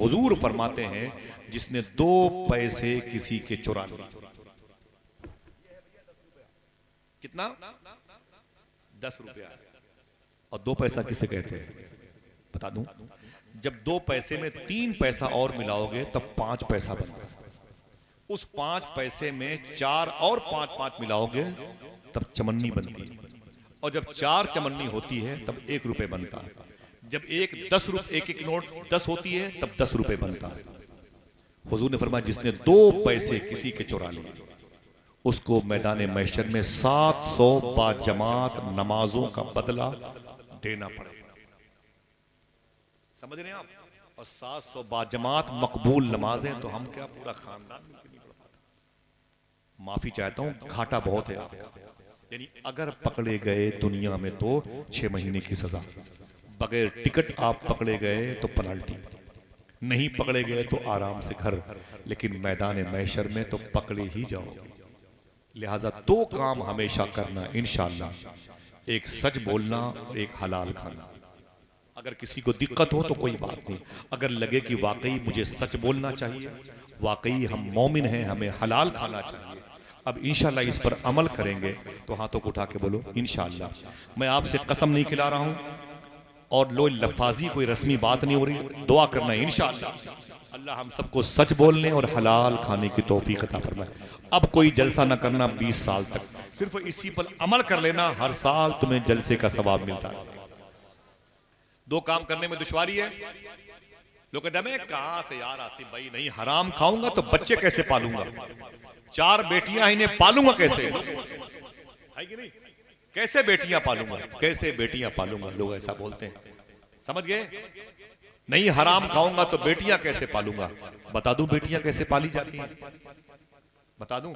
हुजूर फरमाते हैं जिसने 2 पैसे किसी के चुरा लिए। कितना? 10 रुपया। और 2 पैसा किसे कहते हैं बता दूं? जब 2 पैसे में 3 पैसा और मिलाओगे तब 5 पैसा बनता है। उस 5 पैसे में 4 और 5 मिलाओगे तब चमन्नी बनती है। और जब 4 चमन्नी होती है तब 1 रुपए बनता है। जब एक 10 रुपए एक नोट 10 होती है तब 10 रुपए बनता है। हुजूर ने फरमाया जिसने 2 पैसे किसी के चुरा लिए उसको मैदान महशर में 700 बाजमात नमाजों का बदला देना पड़ेगा। समझ रहे हैं आप? और 700 बाजमात मकबूल नमाजें तो हम क्या पूरा खानदान नहीं पढ़ पाता। माफी चाहता हूं, घाटा बहुत है आपका। यानी अगर पकड़े गए दुनिया में तो 6 महीने की सजा, बगैर टिकट आप पकड़े गए तो पेनल्टी, नहीं पकड़े गए तो आराम से घर, लेकिन मैदान महशर में तो पकड़े ही जाओगे। लिहाजा 2 काम हमेशा करना इंशाअल्लाह, एक सच बोलना और एक हलाल खाना। अगर किसी को दिक्कत हो तो कोई बात नहीं, अगर लगे कि वाकई मुझे सच बोलना चाहिए, वाकई हम मोमिन हैं, हमें हलाल खाना चाहिए, अब इंशाअल्लाह इस पर अमल करेंगे तो हाथों को उठा के बोलो इंशाअल्लाह। मैं आपसे कसम नहीं खिला रहा हूं और लो लफाजी कोई रस्मी बात नहीं हो रही, दुआ करना इंशाअल्लाह अल्लाह हम सबको सच बोलने और हलाल खाने की तौफीक अता फरमाए। अब कोई जलसा ना करना 20 साल तक, सिर्फ इसी पर अमल कर लेना, हर साल तुम्हें जलसे का सवाब मिलता है। 2 काम करने में दुश्वारी है। लोग कहते हैं कहां से यार आसिफ भाई, नहीं हराम खाऊंगा तो बच्चे कैसे पालूंगा, 4 बेटियां इन्हें पालूंगा कैसे, है कि नहीं, कैसे बेटियां पालूंगा, कैसे बेटियां पालूंगा, लोग ऐसा बोलते हैं। समझ गए? नहीं हराम खाऊंगा तो बेटियां कैसे पालूंगा। बता दूं बेटियां कैसे पाली जाती हैं, बता दूं?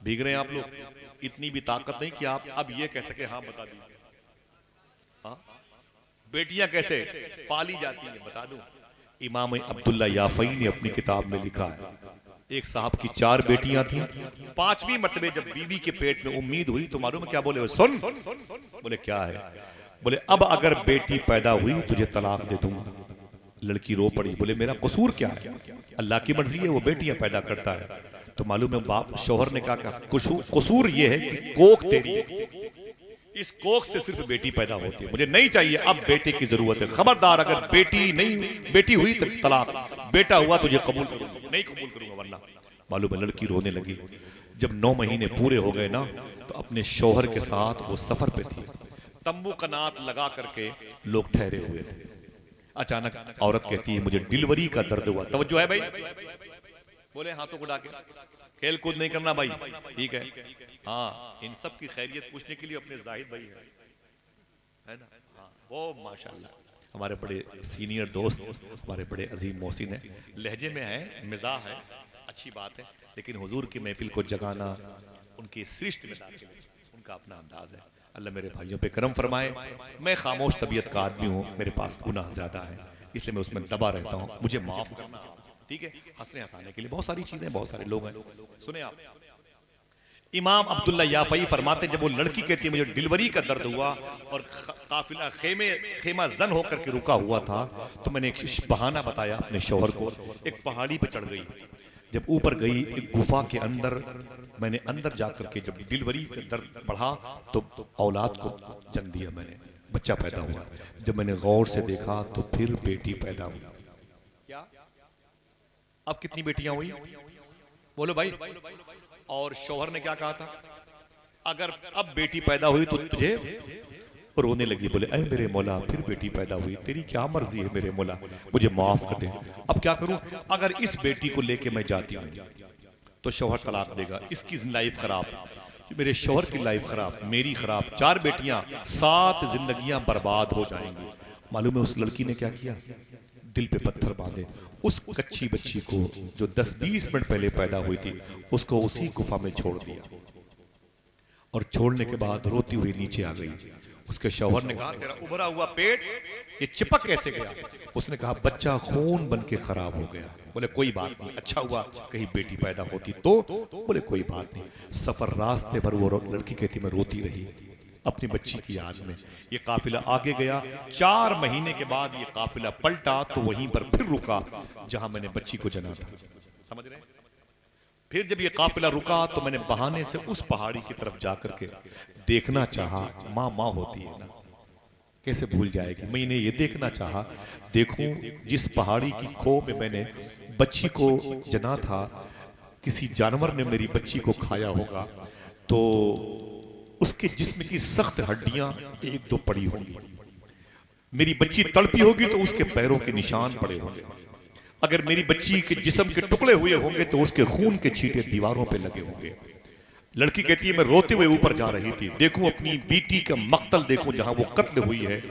भीग रहे हैं आप लोग, इतनी भी ताकत नहीं कि आप अब ये कह सके हाँ बता दीजिए। हाँ, बेटियां कैसे पाली जाती हैं बता दूं? इमाम अब्दुल्ला याफई ने अपनी किताब में लिखा है, एक साहब की 4 बेटियां थीं, 5वीं मरतबे जब बीवी के पेट में उम्मीद हुई तो मालूम क्या बोले? सुन। बोले क्या है? बोले अब अगर बेटी पैदा हुई तुझे तलाक दे दूंगा। लड़की रो पड़ी, बोले मेरा कसूर क्या है? अल्लाह की मर्जी है, वो बेटियां पैदा करता है। तो मालूम है बाप शौहर ने कहा कसूर ये है कि कोख तेरी है, इस कोख से सिर्फ बेटी पैदा होती है, मुझे नहीं चाहिए, अब बेटे की जरूरत है। खबरदार अगर बेटी हुई तो तलाक, बेटा हुआ तुझे कबूल करूंगा, नहीं कबूल करूंगा वरना। मालूम है लड़की रोने लगी। जब 9 महीने पूरे हो गए ना तो अपने शौहर के साथ वो सफर पे थी, तंबू कनात लगा करके लोग ठहरे हुए थे। अचानक औरत कहती है मुझे डिलीवरी का दर्द हुआ। तवज्जो है भाई? बोले हाथों को डाके, खेल कूद नहीं करना भाई, ठीक है? हाँ, इन सब की खैरियत पूछने के लिए अपने जाहिद भाई है ना? हाँ, वो माशाल्लाह हमारे बड़े सीनियर दोस्त, हमारे बड़े अजीम मोहसिन है, लहजे में है, मिजाह है, अच्छी बात है, लेकिन हुजूर की महफिल को जगाना, उनकी सृष्टि में दाखिल उनका अपना अंदाज है। अल्लाह मेरे भाइयों पे करम फरमाए। मैं खामोश तबीयत का आदमी हूँ, मेरे पास गुनाह ज्यादा है, इसलिए मैं उसमें दबा रहता हूँ, मुझे माफ करना, ठीक है? हंसने हंसाने के लिए बहुत सारी चीजें, बहुत सारे लोग हैं। सुने आप, इमाम अब्दुल्ला याफई फरमाते जब वो लड़की कहती है मुझे डिलीवरी का दर्द हुआ और काफिला खेमा जन होकर के रुका हुआ था, तो मैंने एक बहाना बताया अपने शौहर को, एक पहाड़ी पर चढ़ गई। जब ऊपर गई एक गुफा के अंदर, मैंने अंदर जाकर के जब डिलीवरी का दर्द बढ़ा तो औलाद को जन्म दिया, मैंने बच्चा पैदा हुआ। जब मैंने गौर से देखा तो फिर बेटी पैदा हुई। क्या अब कितनी बेटियां हुई बोलो भाई? और शौहर ने क्या कहा था? अगर अब बेटी पैदा हुई तो तुझे, रोने लगी, बोले ऐ मेरे मौला फिर बेटी पैदा हुई, तेरी क्या मर्जी है मेरे मौला, मुझे माफ कर दे, अब क्या करूं? अगर इस बेटी को लेके मैं जाती हूं तो शौहर तलाक देगा, इसकी लाइफ खराब, मेरे शौहर की लाइफ खराब, मेरी खराब, 4 बेटियां, 7 जिंदगियां बर्बाद हो जाएंगी। मालूम है उस लड़की ने क्या किया? दिल पे पत्थर बांधे, उस कच्ची बच्ची को जो 10-20 मिनट पहले पैदा हुई थी उसको उसी गुफा में छोड़ दिया, और छोड़ने के बाद रोती हुई नीचे आ गई। उसके शौहर ने कहा तेरा उभरा हुआ पेट ये चिपक कैसे गया? उसने कहा बच्चा खून बन के खराब हो गया। बोले कोई बात नहीं, अच्छा हुआ कहीं बेटी पैदा होती तो। बोले कोई बात नहीं। सफर रास्ते पर वो लड़की कहती मैं रोती रही, अपनी बच्ची की याद में। ये काफिला आगे गया, 4 महीने के बाद ये काफिला पलटा तो वहीं पर फिर रुका जहां मैंने बच्ची को जना था। समझ रहे हैं? फिर जब ये काफिला रुका तो मैंने बहाने से उस पहाड़ी की तरफ जाकर के देखना चाहा। माँ माँ होती है ना, कैसे भूल जाएगी। मैंने ये देखना चाहा, देखूं जिस पहाड़ी की खो में मैंने बच्ची को जना था, किसी जानवर ने मेरी बच्ची को खाया होगा तो उसके जिस्म की सख्त हड्डियां 1-2 पड़ी होंगी। मेरी बच्ची तड़पी होगी तो उसके पैरों के निशान पड़े होंगे। अगर मेरी बच्ची के जिस्म के टुकड़े हुए होंगे तो उसके खून के छींटे दीवारों पे लगे होंगे। लड़की कहती है मैं रोते हुए ऊपर जा रही थी, देखूं अपनी बेटी का मक्तल, देखूं जहां वो कत्ल हुई है,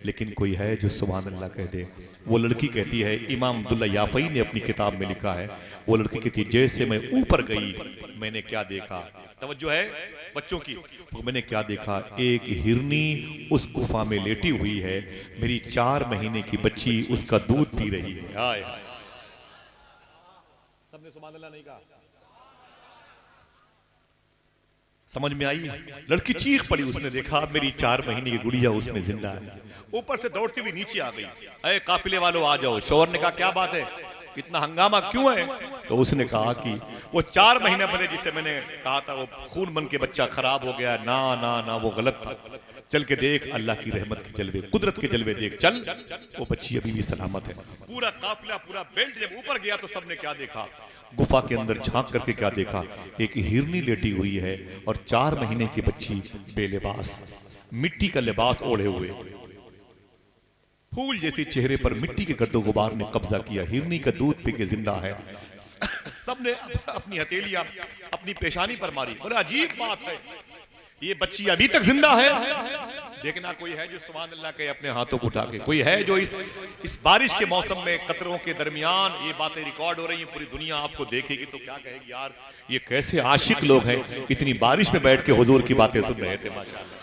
लेकिन कोई है जो सुभान अल्लाह कह दे। वो लड़की कहती है, इमाम अब्दुल्ला याफई ने अपनी किताब में लिखा है, वो लड़की कहती है जैसे मैं ऊपर गई मैंने क्या देखा, तवज्जो है बच्चों की, तो मैंने क्या देखा, एक हिरनी उस गुफा में लेटी हुई है, मेरी 4 महीने की बच्ची उसका दूध पी रही है। हाय हाय, सबने सुभान अल्लाह नहीं कहा? समझ में आई? लड़की चीख पड़ी, उसने देखा मेरी 4 महीने की गुड़िया उसमें जिंदा है। ऊपर से दौड़ती हुई नीचे आ गई, अरे काफिले वालों आ जाओ। शौहर ने कहा क्या बात है, इतना हंगामा क्यों है? तो उसने कहा कि वो 4 महीने पहले जिसे मैंने कहा था वो खून बन के बच्चा खराब हो गया, ना ना ना वो गलत था, चल के देख अल्लाह की रहमत के जलवे, कुदरत के जलवे देख, चल वो बच्ची अभी भी सलामत है। पूरा काफिला पूरा बेल्ट जब ऊपर गया तो सबने क्या देखा, गुफा के अंदर झांक करके क्या देखा, एक हिरनी लेटी हुई है और 4 महीने की बच्ची बेलिबास, मिट्टी का लिबास ओढ़े हुए, फूल जैसे चेहरे पर मिट्टी के गर्दो गुबार ने कब्जा किया, हिरनी का दूध पी के जिंदा है। सबने अपनी हथेलियां अपनी पेशानी पर मारी, बड़ा अजीब बात है, ये बच्ची अभी तक जिंदा है। देखना कोई है जो सुभान अल्लाह कहे अपने हाथों को उठा के, कोई है जो इस बारिश के मौसम में कतरों के दरमियान ये बातें रिकॉर्ड हो रही हैं, पूरी दुनिया आपको देखेगी तो क्या कहेगी, यार ये कैसे आशिक लोग हैं, इतनी बारिश में बैठ के हुजूर की बातें सुन रहे थे। माशाअल्लाह,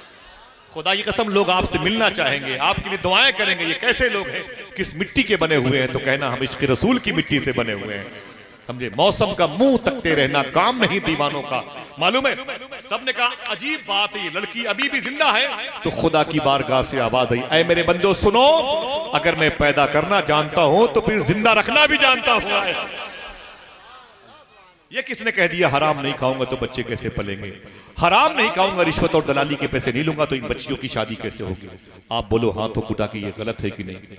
खुदा की कसम लोग आपसे मिलना चाहेंगे, आपके लिए दुआएं करेंगे, ये कैसे लोग हैं, किस मिट्टी के बने हुए हैं, तो कहना हम इश्क़ रसूल की मिट्टी से बने हुए हैं। समझे? मौसम का मुंह तकते रहना काम नहीं दीवानों का, मालूम है? सबने कहा अजीब बात है, ये लड़की अभी भी जिंदा है। तो खुदा की बारगाह से आवाज आई, ऐ मेरे बंदो सुनो, अगर मैं पैदा करना जानता हूं तो फिर जिंदा रखना भी जानता हूं। ये किसने कह दिया हराम नहीं खाऊंगा तो बच्चे कैसे पलेंगे, हराम नहीं खाऊंगा, रिश्वत और दलाली के पैसे नहीं लूंगा तो इन बच्चियों की शादी कैसे होगी? आप बोलो हाथों कुटा के ये गलत है कि नहीं?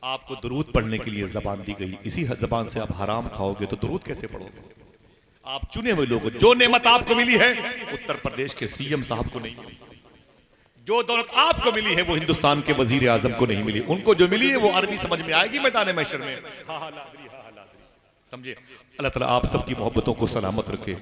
आपको दुरूद पढ़ने के लिए जबान दी गई, इसी जबान से आप हराम खाओगे तो दुरूद कैसे पढ़ोगे? आप चुने हुए लोग, जो नेमत आपको मिली है उत्तर प्रदेश के सीएम साहब को नहीं मिली, जो दौलत आपको मिली है वो हिंदुस्तान के वजीर आजम को नहीं मिली, उनको जो मिली है वो अरबी समझ में आएगी मैदान महशर में। समझे? अल्लाह ताला आप सबकी मोहब्बतों को सलामत रखे।